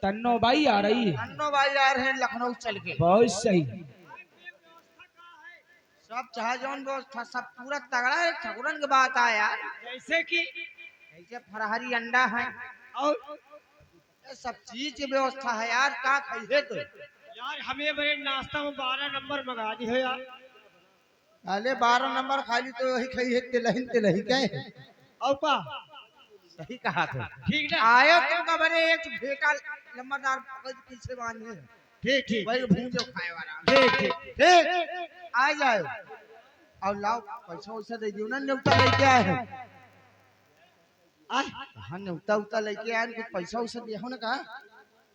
तन्नो बाई आ रही है। अन्नो भाई आ रहे हैं लखनऊ चल के। बहुत सही। सब चाहे जौन व्यवस्था सब पूरा तगड़ा है। ठकुरन की बात है यार। जैसे कि ऐसे फरहरी अंडा है और ये सब चीज की व्यवस्था है यार। का खाइए तो यार हमें मेरे नाश्ता में 12 नंबर मंगा दी है यार। अरे 12 नंबर खाली तो वही खाइए तिलही कहे। और का सही कहा था। ठीक ना? आयो तुम का बने एक बेटा लंबरदार पकड़ के पीछे बांधे। ठीक ठीक वही भूंजो खाए वाला। ठीक ठीक ठीक आ जाओ और लाओ पैसा वैसा दे दियो ना। न्योता लेके आए हैं। हाँ न्योता उता लेके आए कुछ पैसा वैसा दिया हो ना। कहा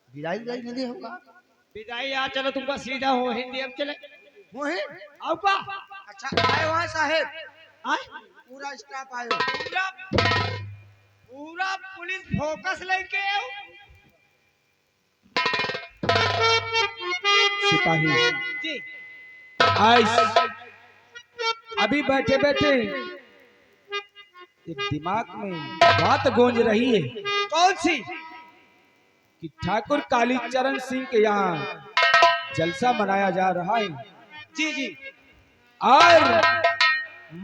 विदाई विदाई नहीं दिया होगा। विदाई यार चलो तुमका सीधा हो हिंदी अब चले वो है और का अच्छा आए वहाँ साहेब। आए पूरा स्टाफ आयो। पूरा पुलिस फोकस लेके आओ। सिपाही जी आज अभी बैठे बैठे एक दिमाग में बात गूंज रही है कौन सी? कि ठाकुर कालीचरण सिंह के यहाँ जलसा मनाया जा रहा है जी जी और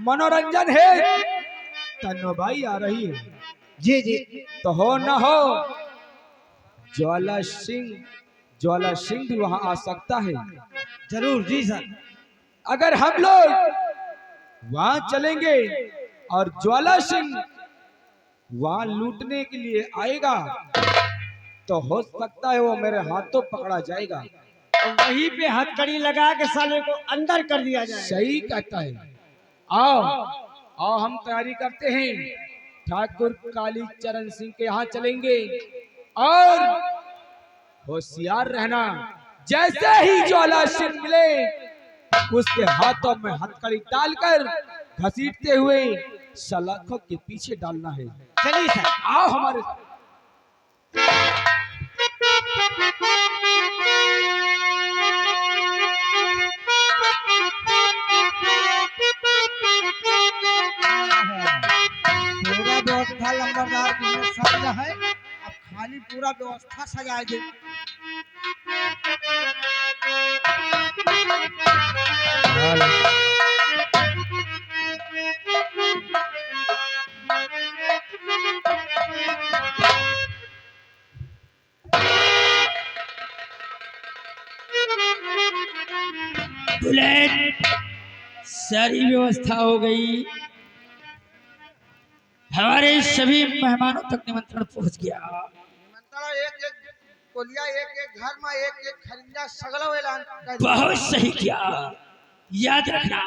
मनोरंजन है। तन्नोबाई आ रही है। जी जी तो हो न हो ज्वाला सिंह भी वहां आ सकता है। जरूर जी सर। अगर हम लोग वहां चलेंगे और ज्वाला सिंह वहां लूटने के लिए आएगा तो हो सकता है वो मेरे हाथों पकड़ा जाएगा। और वहीं पे हथकड़ी लगा के साले को अंदर कर दिया जाए। सही कहता है। आओ हम तैयारी करते हैं। ठाकुर कालीचरण सिंह के यहाँ चलेंगे और होशियार रहना। जैसे ही ज्वाला सिंह मिले उसके हाथों में हथकड़ी डालकर घसीटते हुए सलाखों के पीछे डालना है। चलिए सर। आओ हमारे पूरा व्यवस्था लंबरदार की सब है। अब खाली पूरा व्यवस्था सजा दे। बुलेट सारी व्यवस्था हो गई। हमारे सभी मेहमानों तक निमंत्रण पहुंच गया। एक एक कोलिया एक एक घर में एक एक खरिंजा सगला ऐलान कर। बहुत सही किया। याद रखना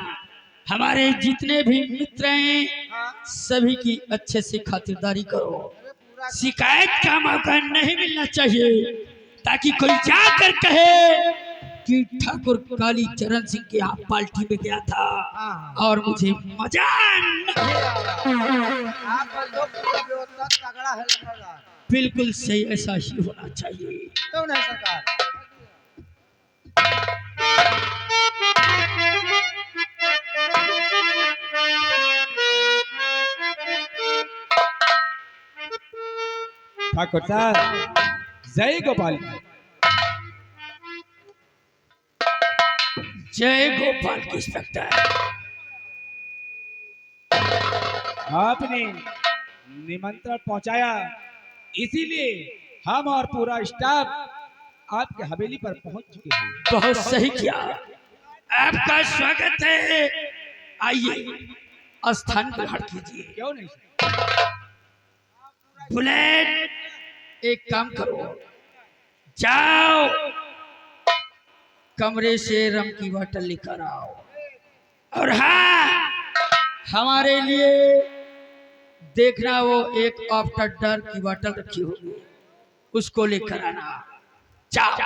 हमारे जितने भी मित्र हैं सभी की अच्छे से खातिरदारी करो। शिकायत का मौका नहीं मिलना चाहिए ताकि कोई जाकर कहे कि ठाकुर कालीचरण सिंह के यहाँ पार्टी में गया था और मुझे मजा आप लोग पूरा व्यवस्था तगड़ा है लंबरदार। बिल्कुल सही ऐसा ही होना चाहिए। क्यों नहीं सरकार? ठाकुर साहब जय गोपाल। जय गोपाल की इंस्पेक्टर। आपने निमंत्रण पहुंचाया इसीलिए हम और पूरा स्टाफ आपके हवेली पर पहुंच चुके हैं। बहुत सही किया। आपका स्वागत है। आइए स्थान ग्रहण कीजिए। क्यों नहीं? बुलेट एक काम करो, जाओ कमरे से रम की बोतल लेकर आओ और हाँ हमारे लिए देखना वो एक आफ्टर डार्क की बोतल रखी होगी उसको लेकर आना। जाओ।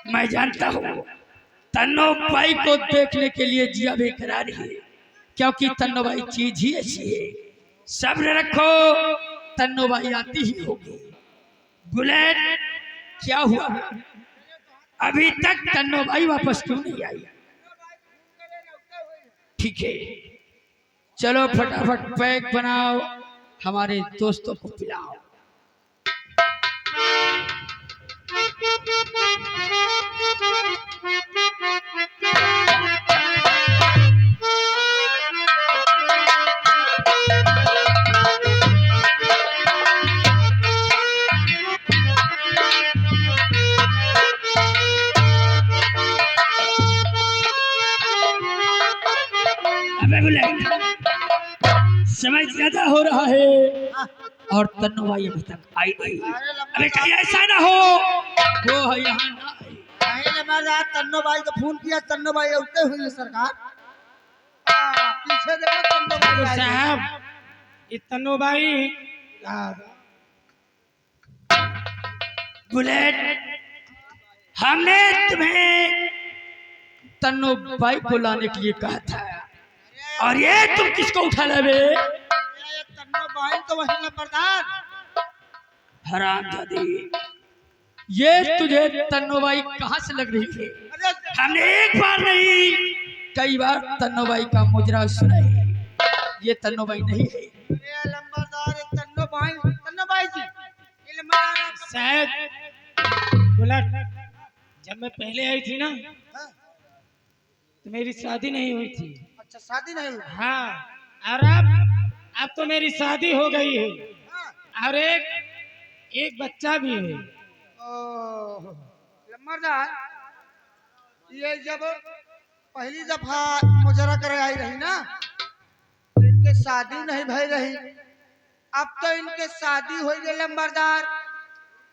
मैं जानता हूँ तन्नो भाई को देखने के लिए जिया बेकरार है क्योंकि तन्नो भाई चीज ही ऐसी है। सब्र रखो तन्नो भाई आती ही होगी। बुलेट क्या हुआ, अभी तक तन्नो भाई वापस क्यों नहीं आई? ठीक है, चलो फटाफट पैक बनाओ, हमारे दोस्तों को पिलाओ। अबे बुलेट, समय ज्यादा हो रहा है और तन्नो भाई अभी तक आई नहीं। अरे कहीं ऐसा ना हो वो है यहाँ ना आए। पहले मैं रात तन्नो भाई को फोन किया, तन्नो भाई उठते हुए हैं सरकार। पीछे देखो तन्नो भाई आए हैं। साहब ये तन्नो भाई बुलेट, हमने तुम्हें तन्नो भाई को लाने के लिए कहा था और ये तुम किसको उठा ले? ये तन्नो भाई तो वही नंबरदार। हरामजादी, ये तुझे तन्नो भाई कहाँ से लग रही है? अरे हमने एक बार नहीं कई बार तन्नो भाई का मुजरा सुना है। ये तन्नो भाई नहीं है। ये नंबरदार है तन्नो भाई जी। ये नंबरदार शायद बुलेट, जब मैं पहले आई थी ना हाँ, तो मेरी शादी नहीं हुई थी। अच्छा शादी नहीं हुई। हाँ, और अब तो मेरी शादी हो गई है हाँ। और एक बच्चा भी है। ओह, नंबरदार, ये जब पहली दफा मुजरा करे आई रही ना तो इनके शादी नहीं भई रही। अब तो इनके शादी हो गई नंबरदार,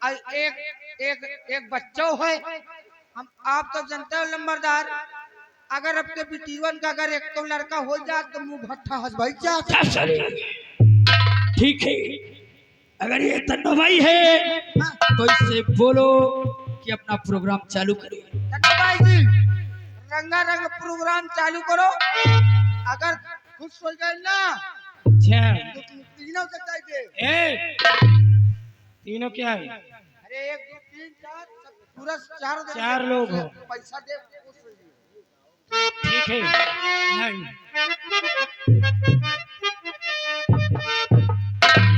और एक बच्चा है। हम आप तो जानते हो नंबरदार, अगर आपके बेटीवन का अगर एक तो लड़का हो जाए तो मुंह भट्ठा हंसवाई जा। ठीक है, अगर ये तन्नो भाई है तो इससे बोलो कि अपना प्रोग्राम चालू करे। तन्नो भाई जी, रंगा रंग प्रोग्राम चालू करो। अगर खुश हो जाए ना अच्छा, तो तीनों से चाहिए। ए, तीनों क्या है? अरे 1 2 3 4 पूरा 4 चार लोग हो। पैसा दे खुश हो जाइए। ठीक है, नहीं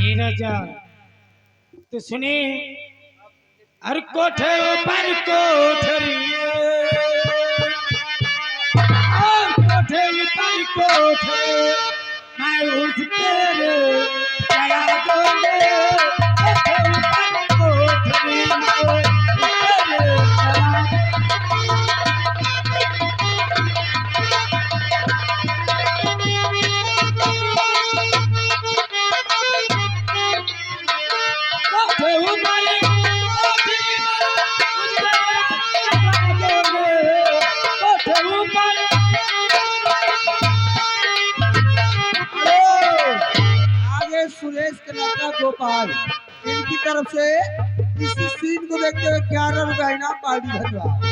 ये राजा तो सुने, हर कोठे पर कोठरी, हर कोठे पर कोठरी, मैं उठ तेरे चला दूंगे, कोठे पर कोठरी, मैं उठ तेरे चला सुरेश के लड़का गोपाल, इनकी तरफ से इस सीन को देखते हुए 11 रुपए इनाम पार्टी धन्यवाद।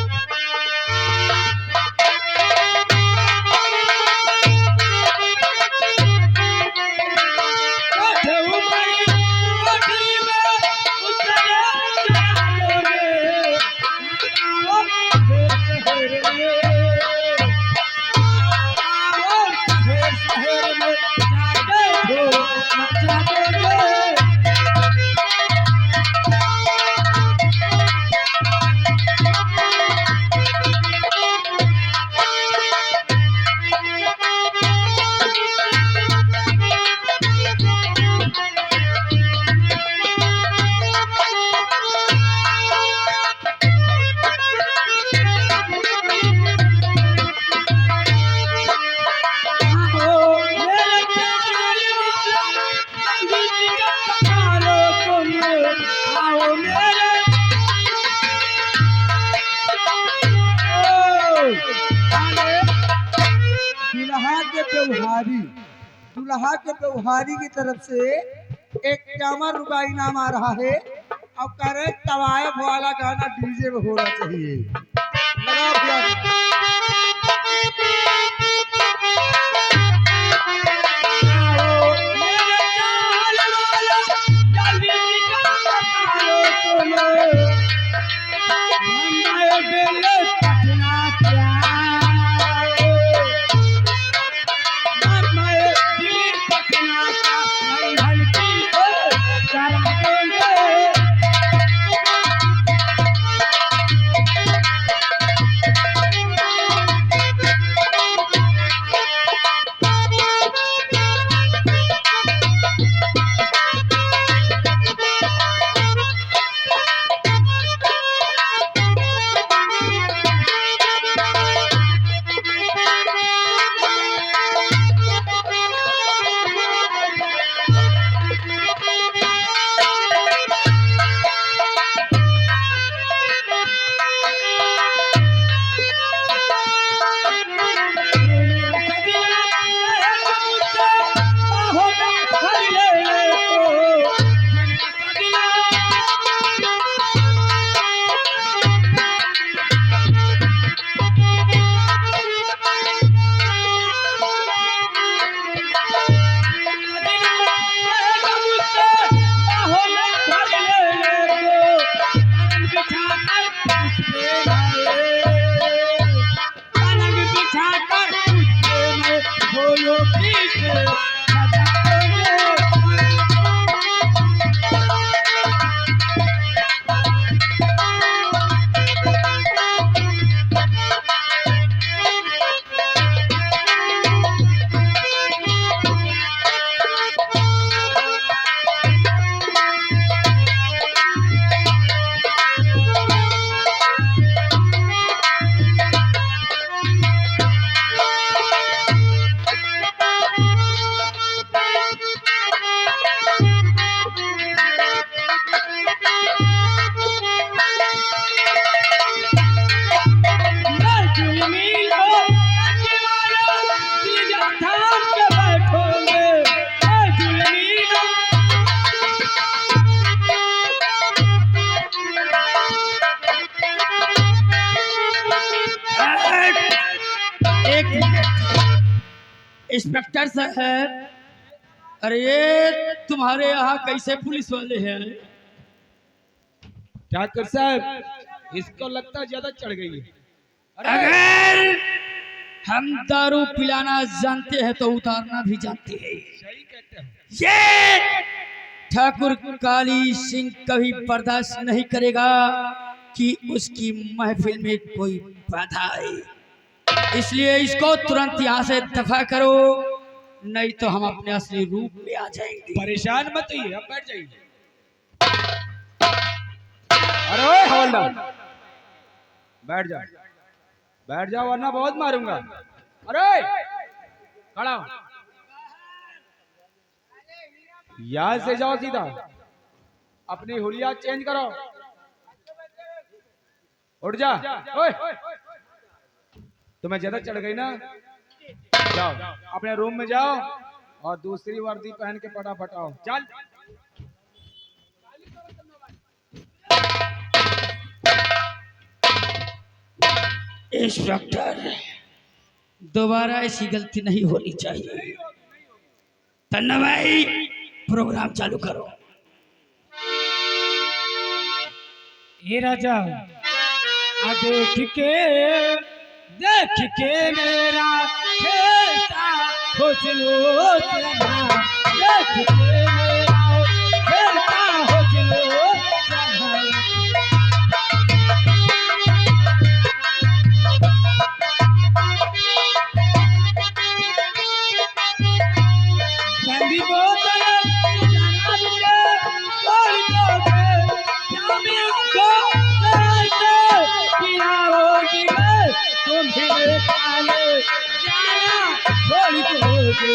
दुल्हा के व्यवहारी की तरफ से 51 रुपया इनाम आ रहा है। अब कह रहे तवायफ वाला गाना डीजे में होना चाहिए। लगा भैया। इंस्पेक्टर साहब, अरे ये तुम्हारे यहाँ कैसे पुलिस वाले हैं? ठाकुर साहब इसको लगता है ज्यादा चढ़ गई है। अगर हम दारू पिलाना जानते हैं तो उतारना भी जानते हैं। सही कहते हैं। ये ठाकुर काली सिंह कभी बर्दाश्त नहीं करेगा कि उसकी महफिल में कोई बाधा आए, इसलिए इसको तुरंत यहाँ से दफा करो, नहीं तो हम अपने असली रूप में आ जाएंगे। परेशान मत होइए, अब बैठ जाइए। अरे ओए हवलदार, बैठ जाओ, बैठ जाओ वरना बहुत मारूंगा। अरे खड़ा हो। यहाँ से जाओ सीधा, अपनी हुलिया चेंज करो। उठ जा। ओए तुम्हें ज्यादा चढ़ गई ना, जाओ अपने रूम में जाओ और दूसरी वर्दी पहन के फटाफट आओ। चल। इंस्पेक्टर, दोबारा ऐसी गलती नहीं होनी चाहिए। तन्ना भाई, प्रोग्राम चालू करो। हे राजा, आ देख के मेरा खेलता हुस्नो चढ़ा, देख के मेरा खेलता हुस्नो चढ़ा। गंदी बोतल शराब के तोड़ दोगे, जामिया को तोड़ते पिलाओगी मैं, तुम भी काले जाना छोड़ दोगे,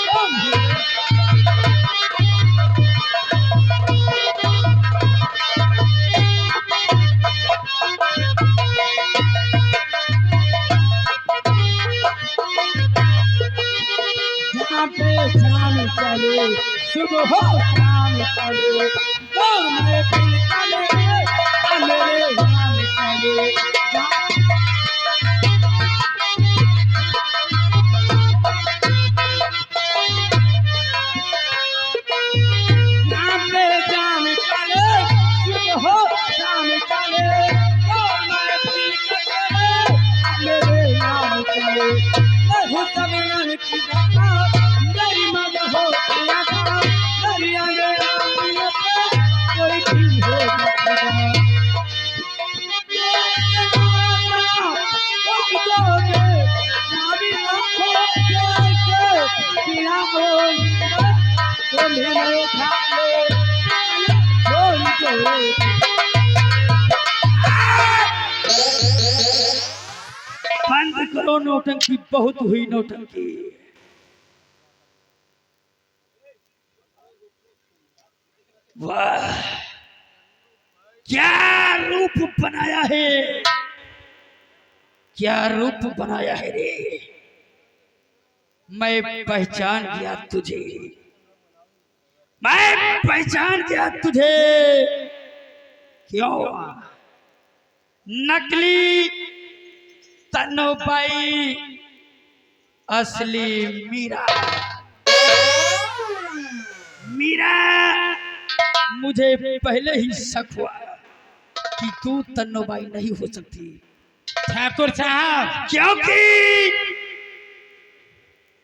तुम भी। जहाँ पे शाम चले, सुबह हो शाम चले, तो मैं दिल चले, मेरे नाम चले। जहाँ पे शाम चले, सुबह हो शाम चले, तो मैं दिल चले, मेरे नाम चले। मैं हूँ तमिलन की गाना, मेरी मद हो गया था, मेरी अंगड़ाइयों पे कोई भी हो जाएगा। ये जमाना रोक दोगे, चाबी आँखों से बिना बोले तुम्हें मैं खा ले, छोड़ दो। बंद करो नौटंकी, बहुत हुई नौटंकी। वाह, क्या रूप बनाया है, क्या रूप बनाया है रे। मैं पहचान गया तुझे, मैं पहचान गया तुझे। क्यों? नकली तन्नो बाई, असली मीरा। मीरा, मुझे पहले ही शक हुआ कि तू तन्नो बाई नहीं हो सकती। ठाकुर साहब, क्योंकि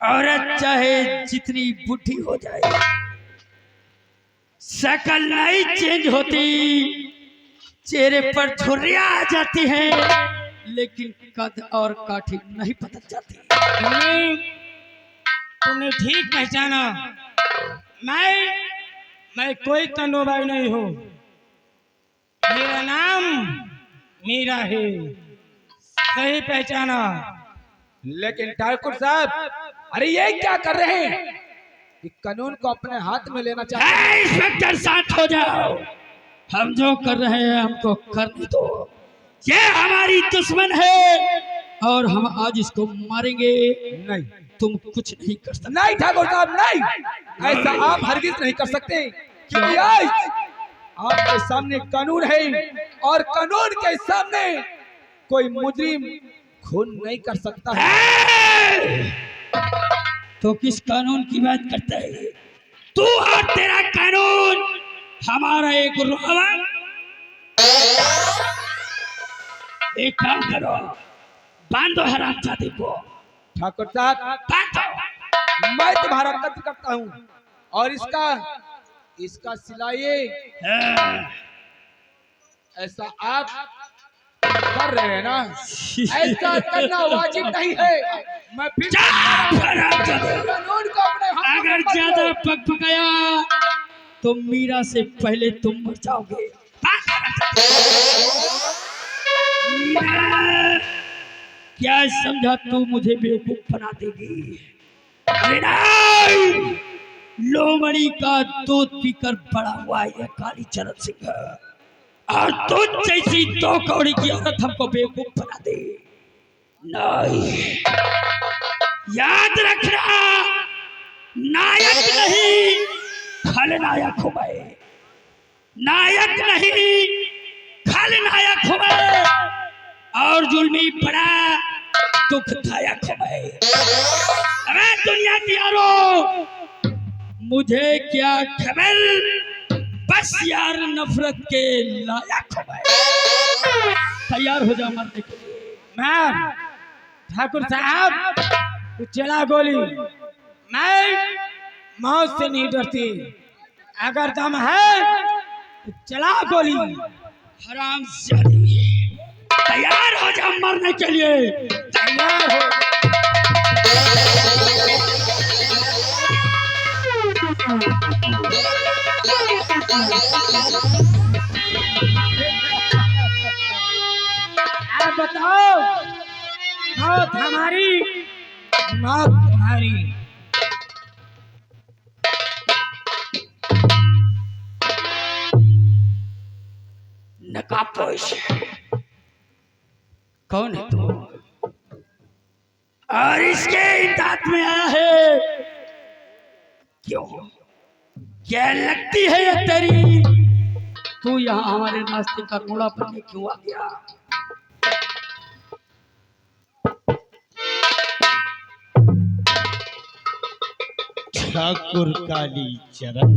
औरत चाहे जितनी बुढ़ी हो जाए, शक्ल नहीं चेंज होती, चेहरे पर झुर्रियां आ जाती हैं, लेकिन कद और काठी नहीं बदल जाती। तुमने ठीक पहचाना। मैं कोई तन्नोबाई नहीं हूँ, मेरा नाम मीरा है। सही पहचाना। लेकिन ठाकुर साहब, अरे ये क्या कर रहे हैं? कि कानून को अपने हाथ में लेना चाहते हैं। इंस्पेक्टर शांत हो जाओ, हम जो कर रहे हैं हमको करने दो। ये हमारी दुश्मन है और हम आज इसको मारेंगे। नहीं, तुम कुछ नहीं कर सकते। नहीं ठाकुर साहब, नहीं, ऐसा आप हरगिज नहीं कर सकते, क्योंकि आज आपके सामने कानून है और कानून के सामने कोई मुजरिम खून नहीं कर सकता है। तो किस कानून की बात करता है तू और तेरा कानून? हमारा एक रुकवा। एक काम करो, बांधो हरामजादे को। ठाकुर साहब, बांधो। मैं तुम्हारा कत्ल करता हूँ और इसका सिलाइए। हाँ। ऐसा आप कर रहे हैं ना, ऐसा करना वाजिब नहीं है। मैं फिर कानून को अपने हाथ में अगर मत ज्यादा लो। पकपकाया तो मीरा से पहले तुम मर जाओगे। मीरा, क्या समझा तू मुझे बेवकूफ बना देगी? अरे नहीं, लोमड़ी का दूध पीकर बड़ा हुआ है काली चरण सिंह, और तुझ जैसी दो कौड़ी की औरत हमको बेवकूफ बना दे। नहीं, याद रखना, नायक नहीं खलनायक हूं मैं। नायक नहीं खलनायक हूं मैं, और जुल्मी बड़ा दुखदायक हूं मैं। अरे दुनिया की यारों, मुझे क्या खबर, बस यार नफरत के लायक हूं मैं। तैयार हो जा मरने के लिए। मैं ठाकुर साहब, तू चला गोली। मैं मौत से नहीं डरती, अगर दम है तो चला गोली। हराम जादी, तैयार हो जा मरने के लिए। तैयार हो। अब बताओ, मौत हमारी, मौत तुम्हारी। नकाबपोश, कौन है तू? और इसके इताद में आया है क्यों? क्या लगती है ये तेरी? तू यहाँ हमारे नाश्ते का रोड़ा बनने क्यों आ गया? ठाकुर काली चरण,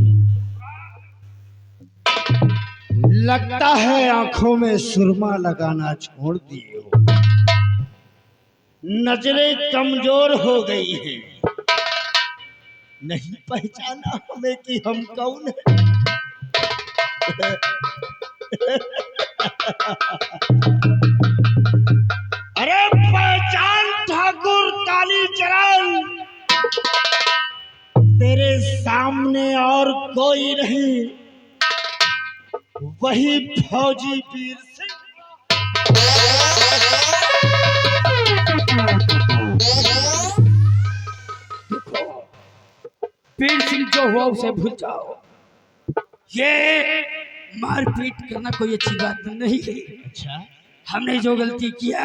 लगता है आंखों में सुरमा लगाना छोड़ दिए हो। नजरें कमजोर हो गई हैं, नहीं पहचाना हमें कि हम कौन हैं। अरे पहचान ठाकुर काली चरण, तेरे सामने और कोई नहीं, वही फौजी वीर सिंह। वीर सिंह जो हुआ उसे भूल जाओ। ये मारपीट करना कोई अच्छी बात नहीं है। अच्छा, हमने जो गलती किया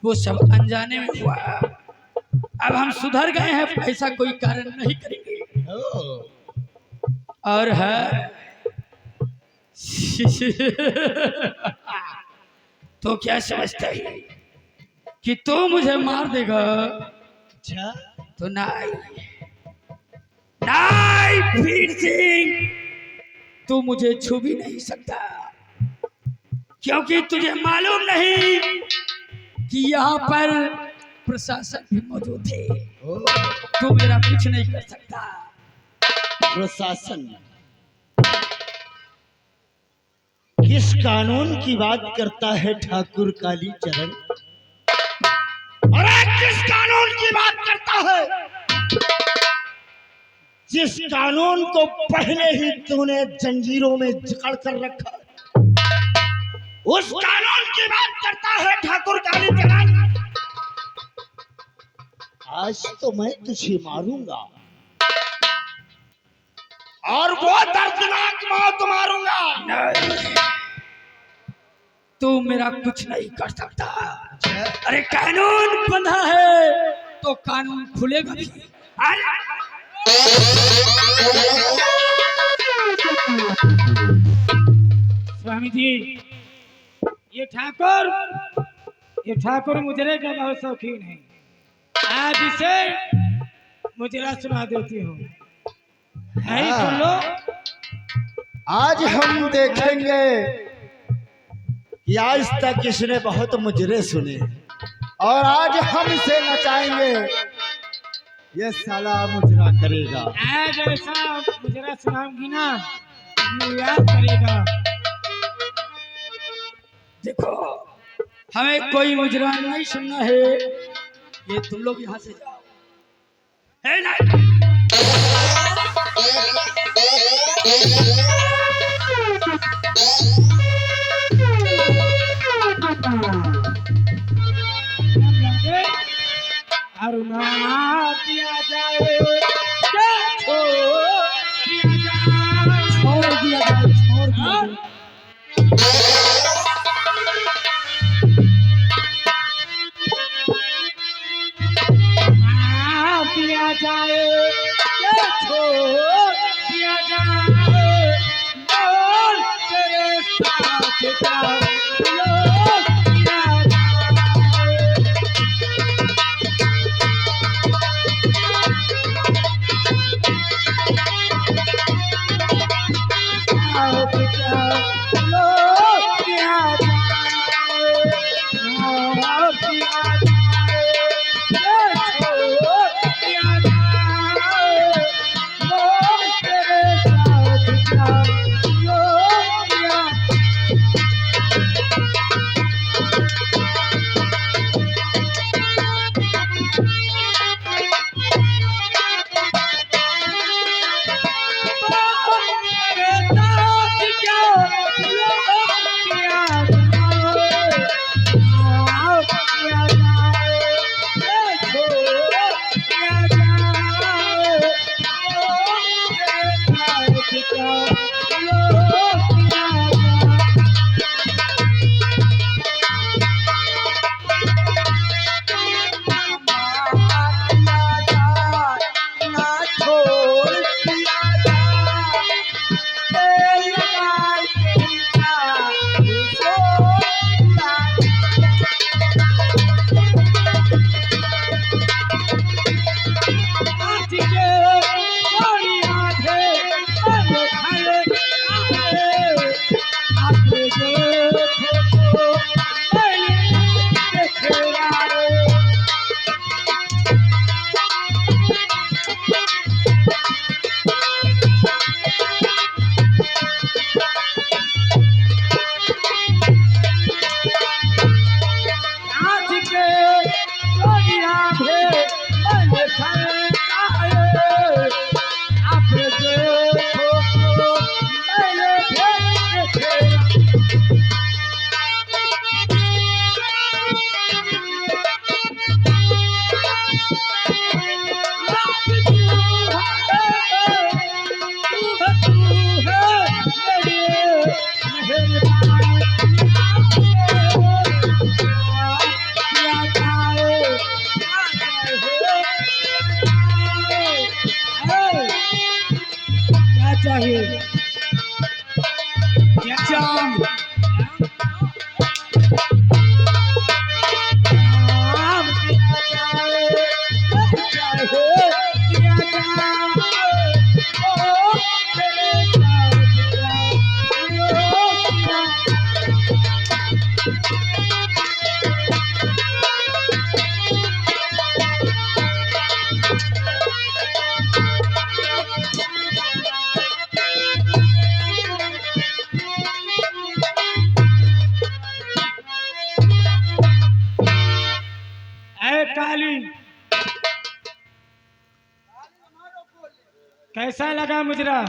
वो सब अनजाने में हुआ। अब हम सुधर गए हैं, ऐसा कोई कारण नहीं करेंगे। और है तो क्या समझता है कि तू मुझे मार देगा? अच्छा, तो नहीं, नहीं वीर सिंह, तू मुझे छू भी नहीं सकता, क्योंकि तुझे मालूम नहीं कि यहाँ पर प्रशासन भी मौजूद है। तू मेरा कुछ नहीं कर सकता। प्रशासन किस कानून की बात करता है ठाकुर काली चरण? अरे किस कानून की बात करता है? जिस कानून को पहले ही तूने जंजीरों में जकड़ कर रखा, उस कानून की बात करता है ठाकुर काली चरण। आज तो मैं तुझे मारूंगा, और वो दर्दनाक मौत मारूंगा। नहीं, तू मेरा कुछ नहीं कर सकता। अरे कानून बंधा है तो कानून खुलेगा भी। स्वामी जी, ये ठाकुर मुजरे का बहुत शौकीन है। आज इसे मुजरा सुना देती हूँ। नहीं सुन लो। आज हम देखेंगे कि आज तक इसने बहुत मुजरे सुने और आज हम इसे नचाएंगे। ये साला मुजरा करेगा। आज ऐसा मुजरा सुनाऊंगी ना, ये याद करेगा। देखो, हमें कोई मुजरा नहीं सुनना है। ये तुम लोग यहाँ से जाओ। है ना? अरुणा दिया जाए, क्या छोड़ दिया जाए, छोड़ दिया जाए, छोड़ दिया जाए। दिया जाए, क्या छोड़ दिया जाए, बोल तेरे साथ का लोग दिया जाए। साथ का लोग दिया जाए, लोग दिया जाए, क्या छोड़ दिया जाए, बोल तेरे साथ का लोग दिया चाहिए क्या चांद कैसा लगा मुजरा?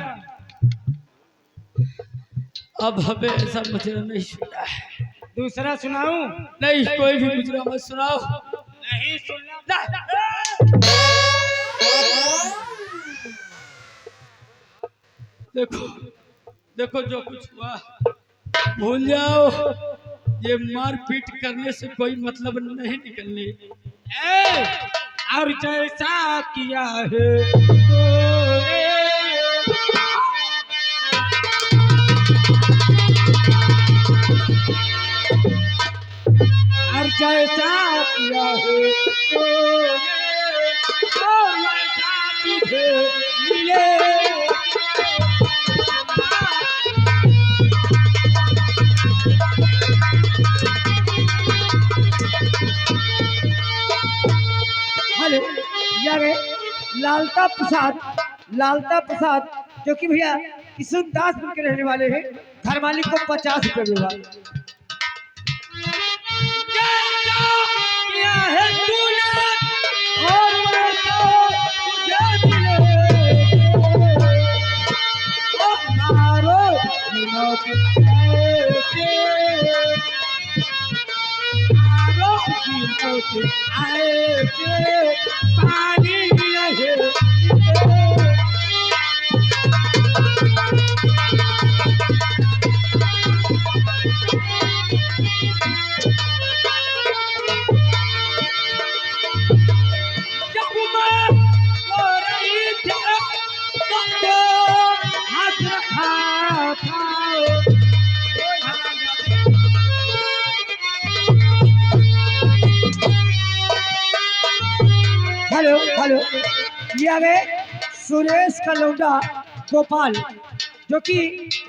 अब हमें ऐसा मुजरा नहीं सुनना है। दूसरा सुनाऊं? नहीं, कोई भी मुजरा मत सुनाओ। नहीं सुनना। देखो देखो, जो कुछ हुआ भूल जाओ। ये मारपीट करने से कोई मतलब नहीं निकलने। और जैसा किया है तूने, और जैसा किया है तूने, वैसा तुझे मिले। हेलो, ये गए लालता प्रसाद जो कि भैया किशुनदासपुर के रहने वाले हैं। घर मालिक को 50 रुपये मिला। किया है तूने और मैं तो तुझे मिले। ओ मारो दिनों के ऐसे, मारो दिनों के ऐसे, पानी रहे। जब मैं सो रही थी तब तो हाथ रखा था। हेलो, ये आ गए सुरेश का लौंडा गोपाल जो कि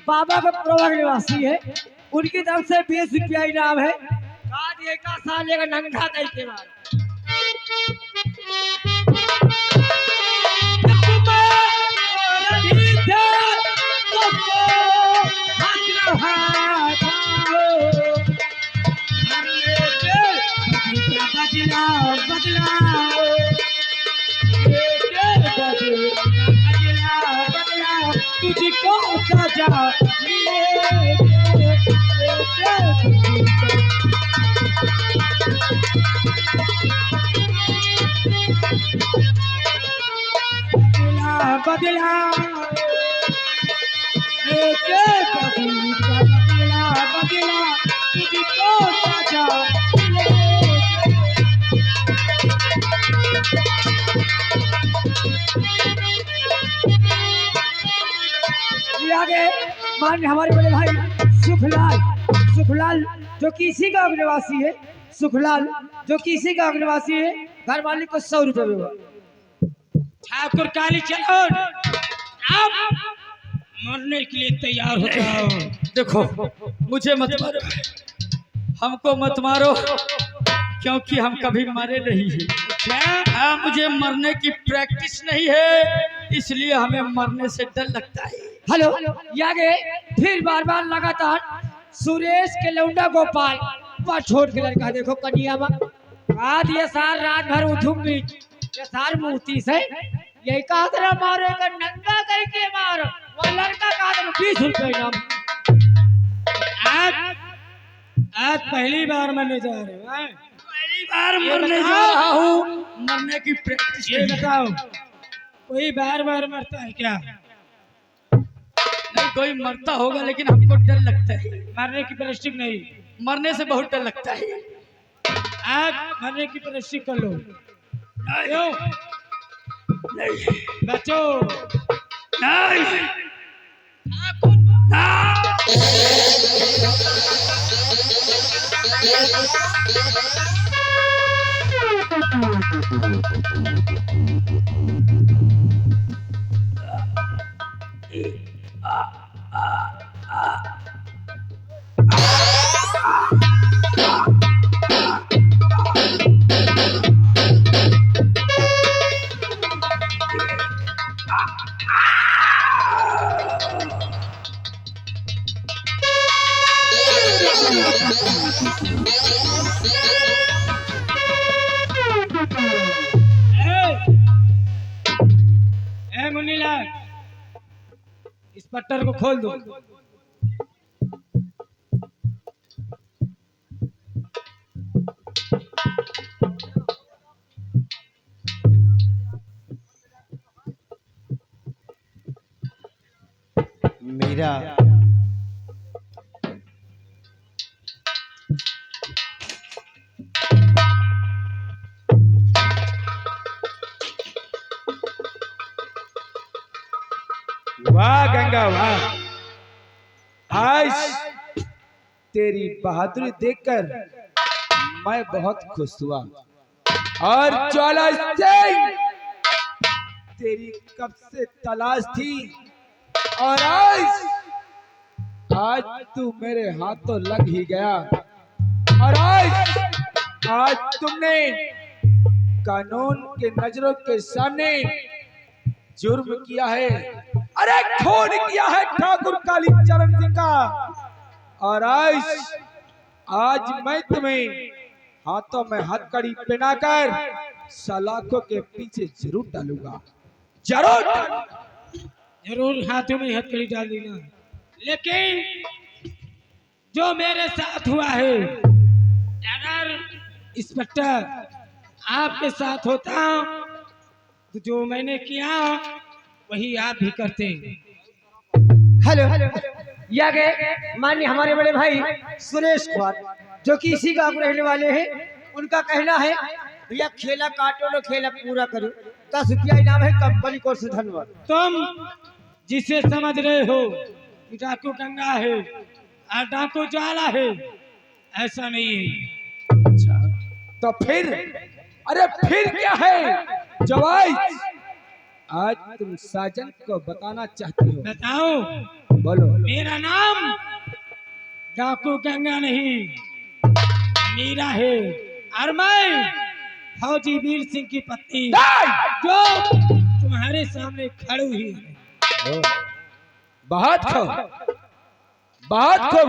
बाबा का प्रभाग निवासी है। उनकी तरफ से 20 रुपया इनाम है। आज एक का साल एक नंगा कई के बाद जब मैं सो रही थी तब तो हाथ रखा था। हर लेके बदला बदला बदला तुझको सजा बदला बदला बदला बदला तुझको सजा आगे मान हमारे बड़े भाई सुखलाल जो कि इसी गाँव के निवासी है। सुखलाल जो कि इसी गाँव के निवासी है। घर मालिक को 100 रुपये मिला। ठाकुर कालीचरण आप मरने के लिए तैयार हो जाओ। देखो, मुझे मत मारो, हमको मत मारो, क्योंकि हम कभी मरे नहीं हैं। हाँ, मुझे मरने की प्रैक्टिस नहीं है, इसलिए हमें मरने से डर लगता है। हेलो, ये आगे फिर बार लगातार सुरेश के लौंडा गोपाल वह छोड़ के लड़का देखो कन्या आज ये सार रात भर उठूंगी ये सार मूर्ति से यही कादरा मारेगा नंगा करके मार वो लड़का कादर 20 रुपये इनाम। आज पहली बार मरने जा रहे हो हैं? पहली बार मरने जा रहा हूँ, मरने की प्रैक्टिस। ये बताओ कोई बार मरता है क्या? नहीं, कोई मरता होगा, लेकिन हमको डर लगता है। मरने की प्रैक्टिस नहीं, मरने से बहुत डर लगता है। आज मरने की प्रैक्टिस कर लो। नहीं, नहीं, बच्चों नहीं, ए मुन्नीलाल, इस पट्टर को खोल दो। मेरा वाह गंगा वाह, आज तेरी बहादुरी देखकर मैं बहुत खुश हुआ। और ज्वाला सिंह तेरी कब से तलाश थी और आज तू मेरे हाथों लग ही गया। और आज तुमने कानून के नजरों के सामने जुर्म किया है, अरे खून किया है ठाकुर कालीचरण सिंह का। और आज मैं तुम्हें हाथों में हथकड़ी पहनाकर सलाखों के पीछे जरूर डालूंगा, जरूर जरूर हाथों में हथकड़ी डाल देना। लेकिन जो मेरे साथ हुआ है, अगर इंस्पेक्टर आपके साथ होता तो जो मैंने किया वही आप भी करते। हेलो ये आगे माननीय हमारे बड़े भाई सुरेश कुमार जो कि इसी गांव के रहने वाले हैं। उनका कहना है भैया खेला काटो लो खेला पूरा करो, 10 रुपया इनाम है कंपनी को से धन्यवाद। तुम जिसे समझ रहे हो कि डाकू गंगा है और डाकू ज्वाला है, ऐसा नहीं है। अच्छा तो फिर, अरे फिर क्या है जवाई? आज तुम साजन को बताना चाहती हो, बताओ। बोलो। मेरा नाम डाकू गंगा नहीं मीरा है और मैं फौजी वीर सिंह की पत्नी जो तुम्हारे सामने खड़ी हुई है। बहुत खूब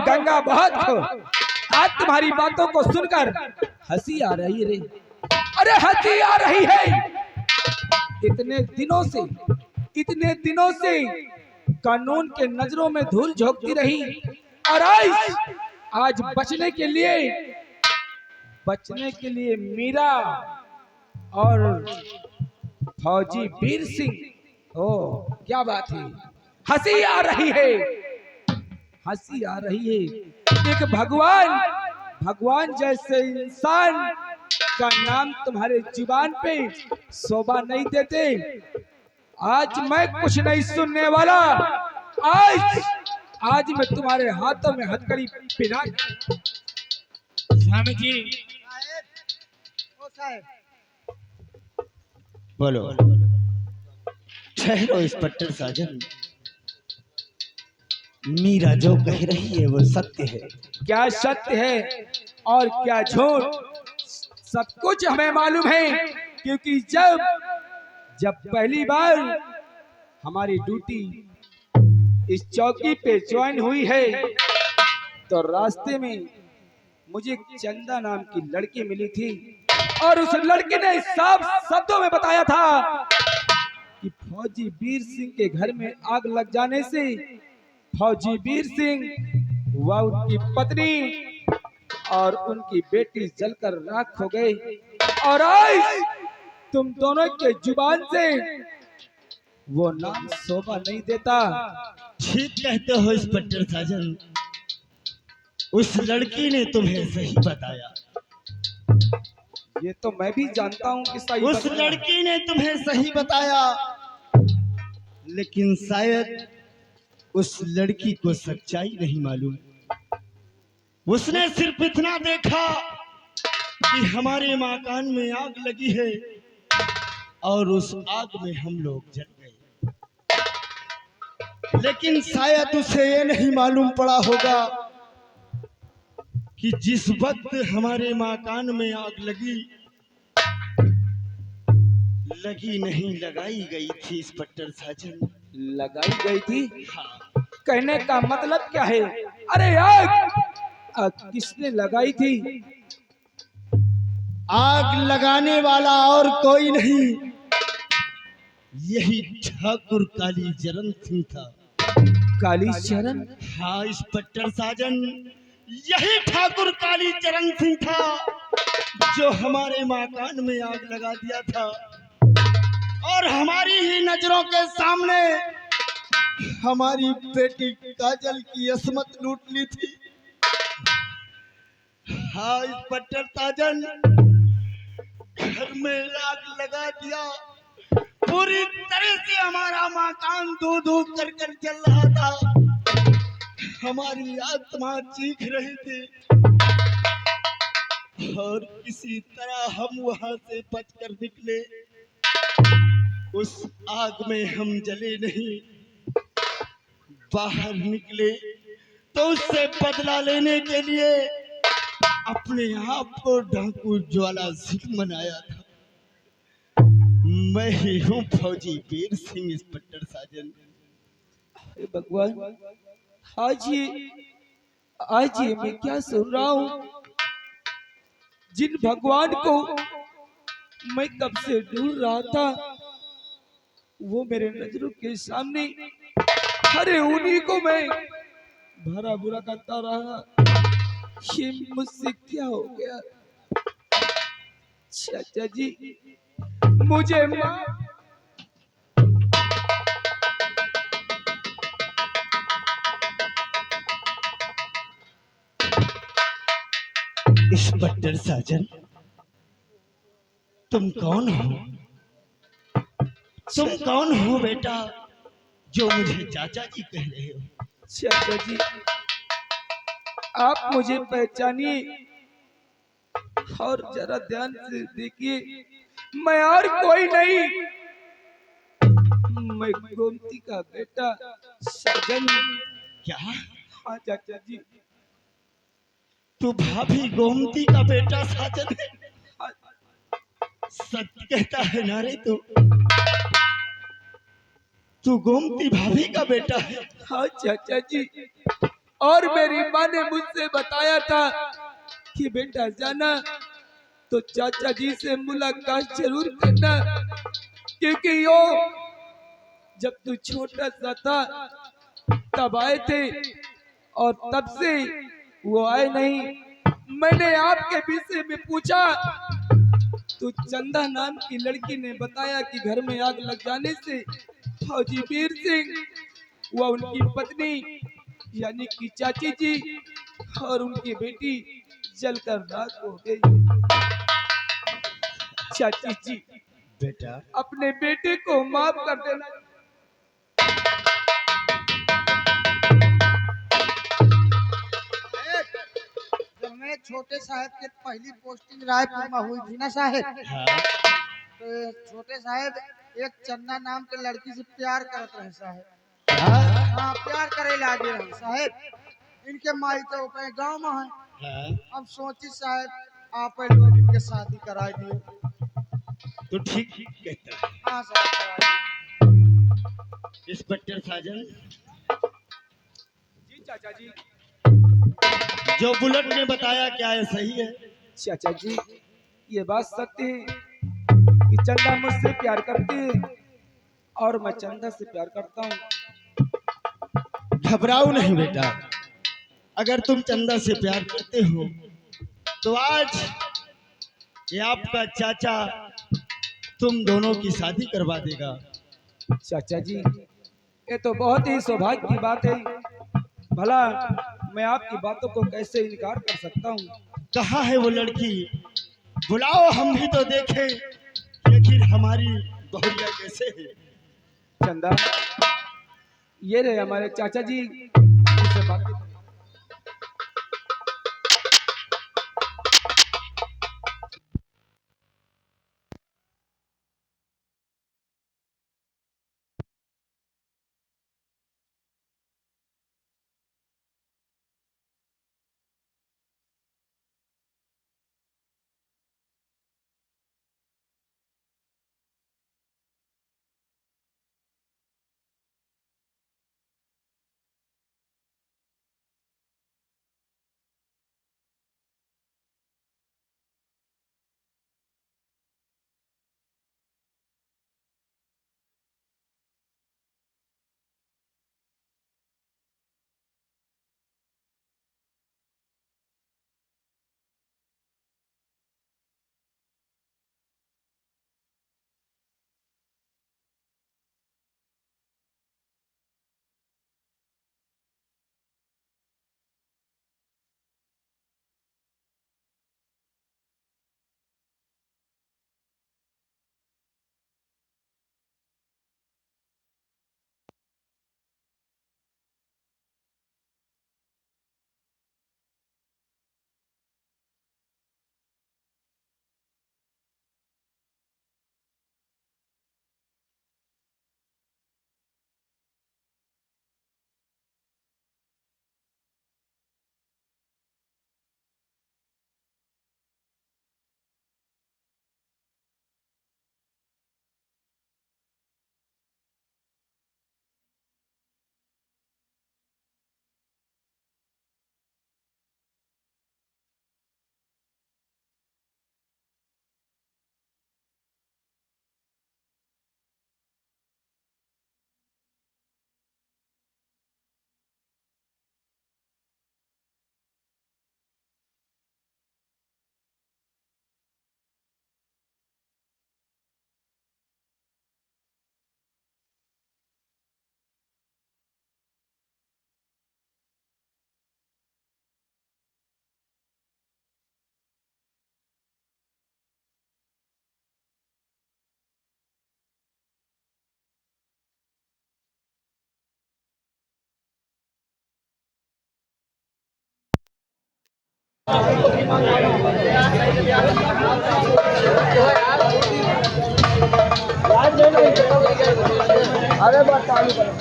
गंगा, बहुत खूब। आज तुम्हारी बातों को सुनकर हंसी आ रही रे, अरे हंसी आ रही है। इतने दिनों से कानून के नजरों में धूल झोंकती रही और आज बचने के लिए मीरा और फौजी वीर सिंह, ओ क्या बात है, हंसी आ रही है, हंसी आ रही है। एक भगवान जैसे इंसान का नाम तुम्हारे जुबान पे शोभा नहीं देते। आज मैं कुछ नहीं सुनने वाला, आज मैं तुम्हारे हाथों में हथकड़ी पिना। स्वामी जी ओ साहब बोलो। ठहरो इंस्पेक्टर साजन, मीरा जो कह रही है वो सत्य है। क्या सत्य है और क्या झूठ, सब कुछ हमें मालूम है। क्योंकि जब पहली बार हमारी ड्यूटी इस चौकी पे ज्वाइन हुई है तो रास्ते में मुझे चंदा नाम की लड़की मिली थी और उस लड़की ने साफ शब्दों में बताया था कि फौजी वीर सिंह के घर में आग लग जाने से फौजी वीर सिंह व उनकी पत्नी और उनकी बेटी जलकर राख हो गए। और आज तुम दोनों के जुबान से वो नाम शोभा नहीं देता। ठीक कहते हो इंस्पेक्टर साजन, उस लड़की ने तुम्हें सही बताया। ये तो मैं भी जानता हूँ कि सही उस बताया। लड़की ने तुम्हें सही बताया, लेकिन शायद उस लड़की को सच्चाई नहीं मालूम। उसने सिर्फ इतना देखा कि हमारे मकान में आग लगी है और उस आग में हम लोग जल गए, लेकिन शायद उसे ये नहीं मालूम पड़ा होगा कि जिस वक्त हमारे मकान में आग लगी नहीं लगाई गई थी इंस्पेक्टर साजन। लगाई गई थी, हाँ। कहने का मतलब क्या है? अरे आग किसने लगाई थी? आग लगाने वाला और कोई नहीं, यही ठाकुर कालीचरण सिंह था। कालीचरण? हाँ इंस्पेक्टर साजन, यही ठाकुर कालीचरण सिंह था जो हमारे मकान में आग लगा दिया था और हमारी ही नजरों के सामने हमारी बेटी काजल की असमत लूट ली थी। हाँ इंस्पेक्टर साजन, घर में आग लगा दिया, पूरी तरह से हमारा मकान धू धू कर जल रहा था। हमारी आत्मा चीख रही थी और किसी तरह हम वहां से बचकर निकले। उस आग में हम जले नहीं, बाहर निकले तो उससे बदला लेने के लिए अपने आप को डाकू ज्वाला सिंह बनाया था। मैं ही हूँ फौजी वीर सिंह इंस्पेक्टर साजन। हे भगवान, आज ये मैं क्या सुन रहा हूँ? जिन भगवान को मैं कब से ढूंढ रहा था वो मेरे नजरों के सामने, अरे उन्हीं को मैं भरा बुरा करता रहा। ये मुझसे क्या हो गया? चाचा जी मुझे माफ। इंस्पेक्टर साजन, तुम कौन हो? तुम कौन हो बेटा जो मुझे चाचा जी कह रहे हो? चाचा जी आप मुझे पहचानिए और जरा ध्यान से देखिए, मैं और कोई नहीं, मैं गोमती का बेटा साजन। क्या? हाँ चाचा जी। तू भाभी गोमती का बेटा साजन है? हाँ, सच कहता है ना रे तू? तू गोमती भाभी का बेटा है? हाँ चाचा जी, और मेरी माँ ने मुझसे बताया था कि बेटा जाना तो चाचा जी से मुलाकात जरूर करना, क्योंकि यो जब तू छोटा सा था तब आए थे और तब से वो आए नहीं। मैंने आपके विषय में पूछा तो चंदा नाम की लड़की ने बताया कि घर में आग लग जाने से फौजी वीर सिंह व उनकी पत्नी यानी कि चाची जी और उनकी बेटी जलकर राख हो गई। चाची जी बेटा अपने बेटे को माफ कर देना। जब मैं छोटे साहब के पहली पोस्टिंग रायपुर में हुई थी ना साहब, हाँ तो छोटे साहब एक चन्ना नाम के लड़की से प्यार करत रहे साहब। हाँ हाँ प्यार करे लागे रहे साहब। इनके माई तो अपने गांव में है। हाँ, अब सोची साहब आप लोग इनके शादी करा दिए। तो ठीक कहता है हाँ साहब करा दिए। इंस्पेक्टर साजन। जी चाचा जी। जो बुलेट ने बताया क्या है सही है? चाचा जी ये बात सत्य है कि चंदा मुझसे प्यार करती है और मैं चंदा से प्यार करता हूँ। घबराओ नहीं बेटा, अगर तुम चंदा से प्यार करते हो तो आज ये आपका चाचा तुम दोनों की शादी करवा देगा। चाचा जी ये तो बहुत ही सौभाग्य की बात है, भला मैं आपकी बातों को कैसे इनकार कर सकता हूँ। कहाँ है वो लड़की? बुलाओ हम भी तो देखें लेकिन हमारी बहुरिया कैसे है। चंदा ये रहे हमारे चाचा जी, उनसे बात अरे बात चालू करो।